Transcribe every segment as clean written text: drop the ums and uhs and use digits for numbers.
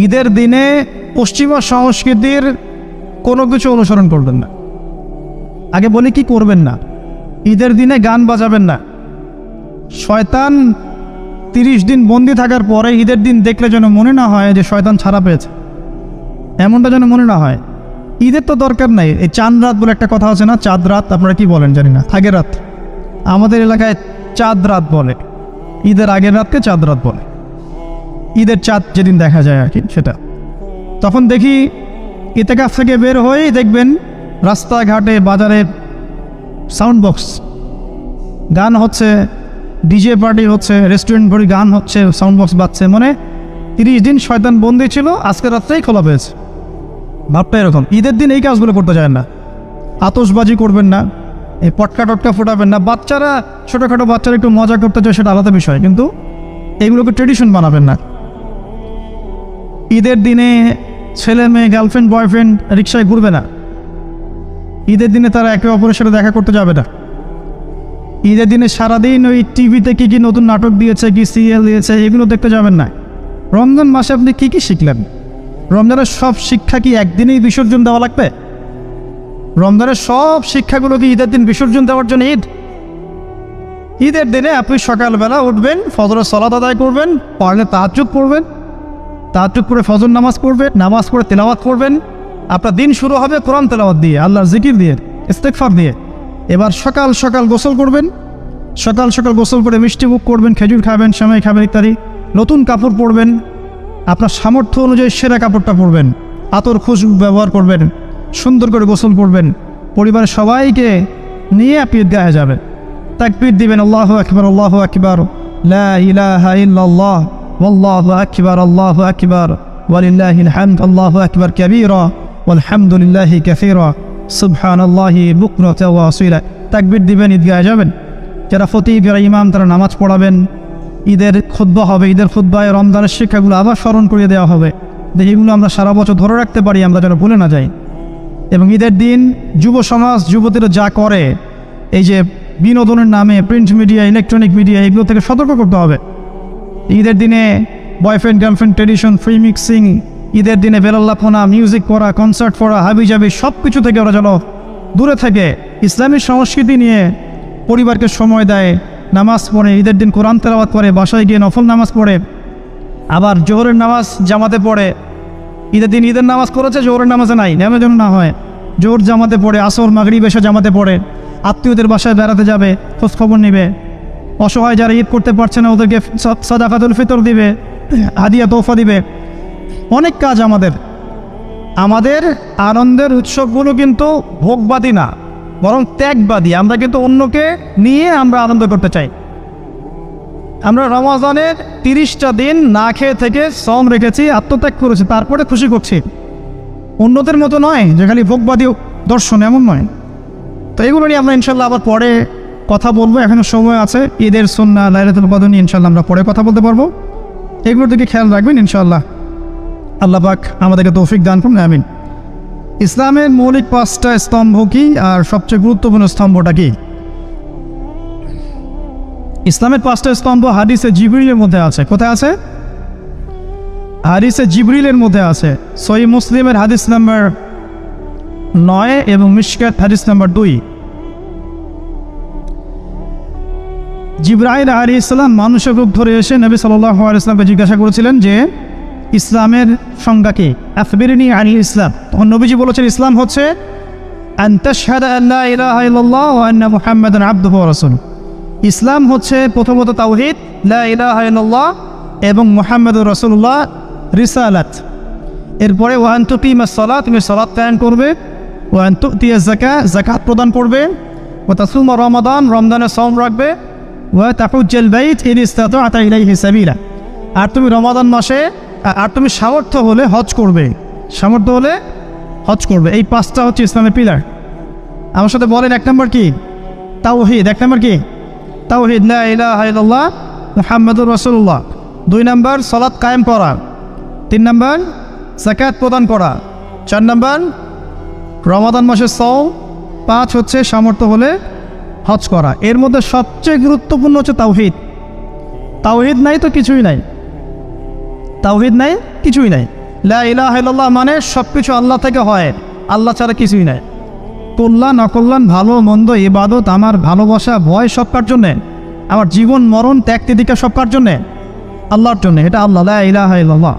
ঈদের দিনে পশ্চিমা সংস্কৃতির কোনো কিছু অনুসরণ করবেন না। আগে বলি কি করবেন না। ঈদের দিনে গান বাজাবেন না। শয়তান 30 দিন বন্দি থাকার পরে ঈদের দিন দেখলে যেন মনে না হয় যে শয়তান ছাড়া পেয়েছে, এমনটা যেন মনে না হয়। ঈদের তো দরকার নাই। এই চাঁদ রাত বলে একটা কথা আছে না, চাঁদ রাত, আপনারা কি বলেন জানি না, আগের রাত। আমাদের এলাকায় চাঁদ রাত বলে, ঈদের আগের রাতকে চাঁদ রাত বলে। ঈদের চাঁদ যেদিন দেখা যায় আর কি, সেটা। তখন দেখি ইতেকাফ থেকে বের হয়েই দেখবেন রাস্তাঘাটে বাজারে সাউন্ড বক্স, গান হচ্ছে, ডিজে পার্টি হচ্ছে, রেস্টুরেন্ট ভরি গান হচ্ছে, সাউন্ড বক্স বাজছে। মানে 30 দিন শয়তান বন্দি ছিল, আজকের রাত্রেই খোলা পেয়েছে। ভাবটা এরকম। ঈদের দিন এই কাজগুলো করতে যায় না। আতশবাজি করবেন না, এই পটকা টটকা ফোটাবেন না। বাচ্চারা, ছোটোখাটো বাচ্চারা একটু মজা করতে চায়, সেটা আলাদা বিষয়, কিন্তু এগুলোকে ট্রেডিশন বানাবেন না। ঈদের দিনে ছেলে মেয়ে, গার্লফ্রেন্ড বয়ফ্রেন্ড রিক্সায় ঘুরবে না। ঈদের দিনে তারা একে অপরের সাথে দেখা করতে যাবে না। ঈদের দিনে সারাদিন ওই টিভিতে কী কী নতুন নাটক দিয়েছে, কি সিরিয়াল দিয়েছে, এগুলো দেখতে যাবেন না। রমজান মাসে আপনি কী কী শিখলেন? রমজানের সব শিক্ষা কি একদিনেই বিসর্জন দেওয়া লাগবে? রমজানের সব শিক্ষাগুলো কি ঈদের দিন বিসর্জন দেওয়ার জন্য? ঈদের দিনে আপনি সকালবেলা উঠবেন, ফজরের সালাত আদায় করবেন, পারলে তাহাজ্জুদ পড়বেন, তাহাজ্জুদ পড়ে ফজর নামাজ পড়বেন, নামাজ পড়ে তেলাওয়াত করবেন। আপনার দিন শুরু হবে কোরআন তেলাওয়াত দিয়ে, আল্লাহর জিকির দিয়ে, ইস্তেগফার দিয়ে। এবার সকাল সকাল গোসল করবেন, সকাল সকাল গোসল করে মিষ্টি মুখ করবেন, খেজুর খাবেন, সেমাই খাবেন ইত্যাদি। নতুন কাপড় পরবেন, আপনার সামর্থ্য অনুযায়ী সেরা কাপড়টা পরবেন, আতর খুশবু ব্যবহার করবেন, সুন্দর করে গোসল করবেন। পরিবারের সবাইকে নিয়ে আপনি ঈদগাহে যাবেন, তাকবীর দিবেন, আল্লাহু আকবার, আল্লাহু আকবার, লা ইলাহা ইল্লাল্লাহ, ওয়াল্লাহু আকবার, আল্লাহু আকবার, ওয়ালিল্লাহিল হামদ, আল্লাহু আকবার কাবীরা, ওয়ালহামদুলিল্লাহি কাসীরা, সুবহানাল্লাহি বুকরাতাও ওয়া আসীলা। তাকবীর দিবেন, ঈদগাহে যাবেন। যারা খতিব, যারা ইমাম, তারা নামাজ পড়াবেন। ঈদের খুতবা হবে, ঈদের খুতবায় রমজানের শিক্ষাগুলো আবার স্মরণ করিয়ে দেওয়া হবে, যেগুলো আমরা সারা বছর ধরে রাখতে পারি, আমরা যেন ভুলে না যাই। এবং ঈদের দিন যুব সমাজ, যুবতীরা যা করে, এই যে বিনোদনের নামে প্রিন্ট মিডিয়া, ইলেকট্রনিক মিডিয়া, এগুলো থেকে সতর্ক করতে হবে। ঈদের দিনে boyfriend girlfriend tradition, free mixing, ঈদের দিনে বেলাল্লাপনা, মিউজিক পড়া, কনসার্ট পড়া, হাবিজাবি, সব কিছু থেকে ওরা যেন দূরে থাকে। ইসলামী সংস্কৃতি নিয়ে পরিবারকে সময় দেয়, নামাজ পড়ে, ঈদের দিন কোরআন তেলাওয়াত করে, বাসায় গিয়ে নফল নামাজ পড়ে, আবার জোহরের নামাজ জামাতে পড়ে। ঈদের দিন ঈদের নামাজ করেছে, জোহরের নামাজে নাই, নেমে যেন না হয়। জোহর জামাতে পড়ে, আসর মাগরিব এসে জামাতে পড়ে, আত্মীয়দের বাসায় বেড়াতে যাবে, খোঁজখবর নেবে। অসহায় যারা ঈদ করতে পারছে না, ওদেরকে সাদাকাতুল ফিতর দিবে, হাদিয়া তোহফা দিবে। অনেক কাজ আমাদের। আমাদের আনন্দের উৎসবগুলো কিন্তু ভোগবাদী না, বরং ত্যাগবাদী। আমরা কিন্তু অন্যকে নিয়ে আমরা আনন্দ করতে চাই। আমরা রমজানের 30টা দিন না খেয়ে থেকে শ্রম রেখেছি, আত্মত্যাগ করেছি, তারপরে খুশি করছি। অন্যদের মতো নয় যে খালি ভোগবাদী দর্শন, এমন নয়। তো এগুলো নিয়ে আমরা ইনশাল্লাহ আবার পরে কথা বলবো, এখনও সময় আছে। ঈদের সুন্নাহ, লাইলাতুল কদর নিয়ে ইনশাল্লাহ আমরা পরে কথা বলতে পারবো। এগুলোর দিকে খেয়াল রাখবেন ইনশাল্লাহ। আল্লাহ পাক আমাদেরকে তৌফিক দান করুন, আমিন। ইসলামের মৌলিক 5টা স্তম্ভ কি, আর সবচেয়ে গুরুত্বপূর্ণ স্তম্ভটা কি? ইসলামের 5টা স্তম্ভ হাদিসে জিবরিলের মধ্যে আছে। কোথায় আছে? হাদিসে জিবরিলের মধ্যে আছে। সহিহ মুসলিমের হাদিস নাম্বার 9 এবং মিশকাত হাদিস নাম্বার 2। জিবরাইল আলাইহিস সালাম মানুষের রূপ ধরে এসে নবী সাল্লাল্লাহু আলাইহি ওয়াসাল্লামকে জিজ্ঞাসা করেছিলেন যে ইসলামের সংজ্ঞা কি, আখবিরনি আনিল ইসলাম। তখন নবীজি বলেছেন, ইসলাম হচ্ছে আন তাশহাদা আল্লা ইলাহা ইল্লাল্লাহ ওয়া আন্না মুহাম্মাদান আবদুহু ওয়া রাসূলুহু। ইসলাম হচ্ছে প্রথমত তাওহীদ, লা ইলাহা ইল্লাল্লাহ, এবং মুহাম্মাদুর রাসূলুল্লাহ রিসালাত। এরপরে ওয়া আন তুকিমাস সালাত, তুমি সালাত কায়েম করবে, ওয়া আন তুতিয়াজ যাকাত, যাকাত প্রদান করবে, ওয়া তাসুমা রমাদান, রমজানের সওম রাখবে, ওয়া তাহুজ্জাল বাইত ইন ইসতাতা'তা ইলাইহি সাবিলা, আর তুমি রমাদান মাসে, আর তুমি সামর্থ্য হলে হজ করবে, সামর্থ্য হলে হজ করবে। এই 5টা হচ্ছে ইসলামের পিলার। আমার সাথে বলেন, 1 নম্বর কি? তাওহীদ। 1 নম্বর কি? তাওহীদ, লা ইলাহা ইল্লাল্লাহ মুহাম্মাদুর রাসূলুল্লাহ। 2 নম্বর সালাত কায়েম করা। 3 নম্বর যাকাত প্রদান করা। 4 নম্বর রমাদান মাসের সওম। 5 হচ্ছে সামর্থ্য হলে হজ করা। এর মধ্যে সবচেয়ে গুরুত্বপূর্ণ হচ্ছে তাওহীদ। তাওহীদ নাই তো কিছুই নাই, তাওহীদ নাই কিছুই নাই। লা ইলাহা ইল্লাল্লাহ মানে সব কিছু আল্লাহ থেকে হয়, আল্লাহ ছাড়া কিছুই নাই। কল্যাণ অকল্যাণ, ভালো মন্দ, ইবাদত, আমার ভালোবাসা, ভয় সব কার জন্যে? আমার জীবন মরণ, ত্যাগ তিতিক্ষা সব কার জন্যে? আল্লাহর জন্যে। এটা আল্লাহ, লা ইলাহা ইল্লাল্লাহ।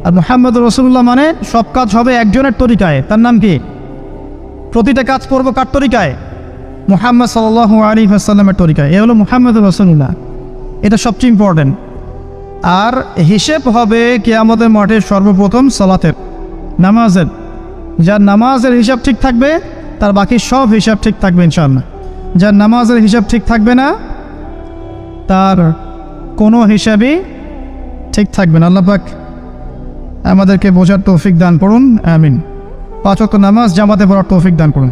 আর মুহাম্মদ রাসূলুল্লাহ মানে সব কাজ হবে একজনের তরিকায়, তার নাম কি? প্রতিটা কাজ করবো কার তরিকায়? মুহাম্মদ সাল্লাল্লাহু আলাইহি ওয়াসাল্লামের তরিকায়। এ হলো মুহাম্মদ রাসূলুল্লাহ, এটা সবচেয়ে ইম্পর্টেন্ট। আর হিসেব হবে কিয়ামতের মাঠে সর্বপ্রথম সালাতের, নামাজের। যার নামাজের হিসাব ঠিক থাকবে তার বাকি সব হিসাব ঠিক থাকবে ইনশাআল্লাহ। যার নামাজের হিসাব ঠিক থাকবে না তার কোনো হিসাবই ঠিক থাকবে না। আল্লাহ পাক আমাদেরকে বোঝার তৌফিক দান করুন, আমিন। 5 ওয়াক্ত নামাজ জামাতে পড়ার তৌফিক দান করুন।